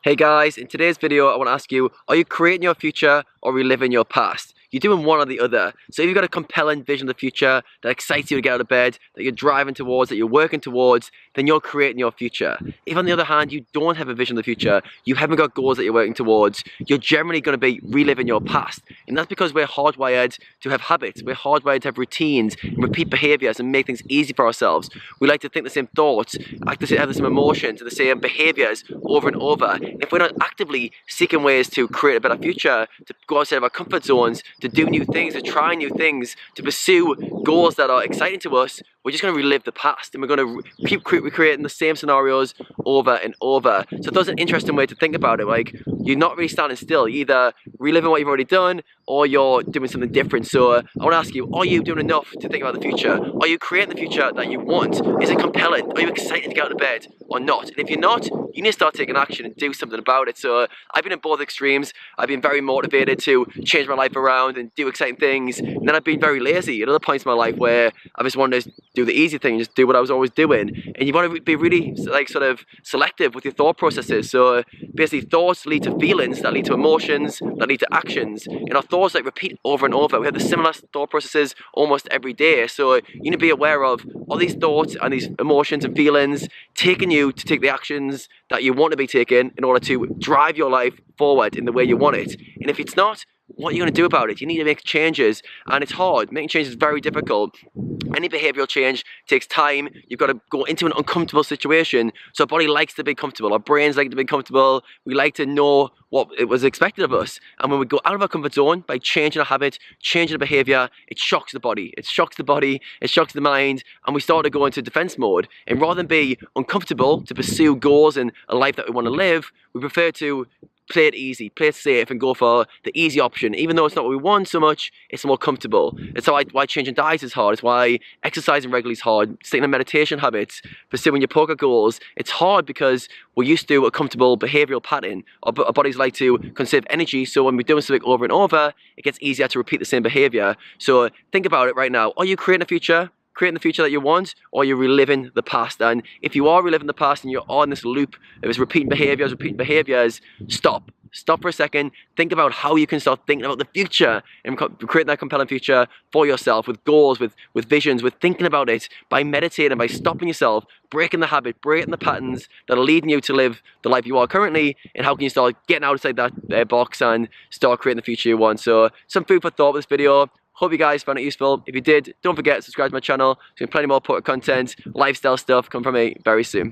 Hey guys, in today's video I want to ask you, are you creating your future or reliving your past? You're doing one or the other. So if you've got a compelling vision of the future that excites you to get out of bed, that you're driving towards, that you're working towards, then you're creating your future. If on the other hand you don't have a vision of the future, you haven't got goals that you're working towards, you're generally going to be reliving your past. And that's because we're hardwired to have habits, we're hardwired to have routines and repeat behaviours and make things easy for ourselves. We like to think the same thoughts, have the same emotions, the same behaviours over and over. And if we're not actively seeking ways to create a better future, to go outside of our comfort zones, to do new things, to try new things, to pursue goals that are exciting to us, we're just going to relive the past and we're going to keep recreating the same scenarios over and over. So that's an interesting way to think about it. Like, you're not really standing still. You're either reliving what you've already done or you're doing something different. So I want to ask you, are you doing enough to think about the future? Are you creating the future that you want? Is it compelling? Are you excited to get out of bed or not? And if you're not, you need to start taking action and do something about it. So I've been in both extremes. I've been very motivated to change my life around and do exciting things. And then I've been very lazy at other points in my life where I just wanted to do the easy thing, just do what I was always doing. And you want to be really sort of selective with your thought processes. So basically thoughts lead to feelings, that lead to emotions, that lead to actions. And our thoughts repeat over and over. We have the similar thought processes almost every day. So you need to be aware of all these thoughts and these emotions and feelings taking you to take the actions that you want to be taking in order to drive your life forward in the way you want it. And if it's not, what are you going to do about it? You need to make changes, and it's hard. Making changes is very difficult. Any behavioural change takes time. You've got to go into an uncomfortable situation. So our body likes to be comfortable. Our brains like to be comfortable. We like to know what it was expected of us. And when we go out of our comfort zone by changing a habit, changing a behaviour, it shocks the body. It shocks the body. It shocks the mind. And we start to go into defence mode. And rather than be uncomfortable to pursue goals and a life that we want to live, we prefer to play it easy, play it safe, and go for the easy option. Even though it's not what we want so much, it's more comfortable. It's why changing diets is hard. It's why exercising regularly is hard. Sticking to meditation habits, pursuing your poker goals. It's hard because we're used to a comfortable behavioural pattern. Our bodies like to conserve energy, so when we're doing something over and over, it gets easier to repeat the same behaviour. So think about it right now. Are you creating a future? Creating the future that you want, or you're reliving the past? And if you are reliving the past and you're on this loop of this repeating behaviors, stop for a second. Think about how you can start thinking about the future and creating that compelling future for yourself, with goals, with visions, with thinking about it, by meditating, by stopping yourself, breaking the habit, breaking the patterns that are leading you to live the life you are currently. And how can you start getting outside that box and start creating the future you want? So some food for thought with this video. Hope you guys found it useful. If you did, don't forget to subscribe to my channel. There's plenty more content, lifestyle stuff coming from me very soon.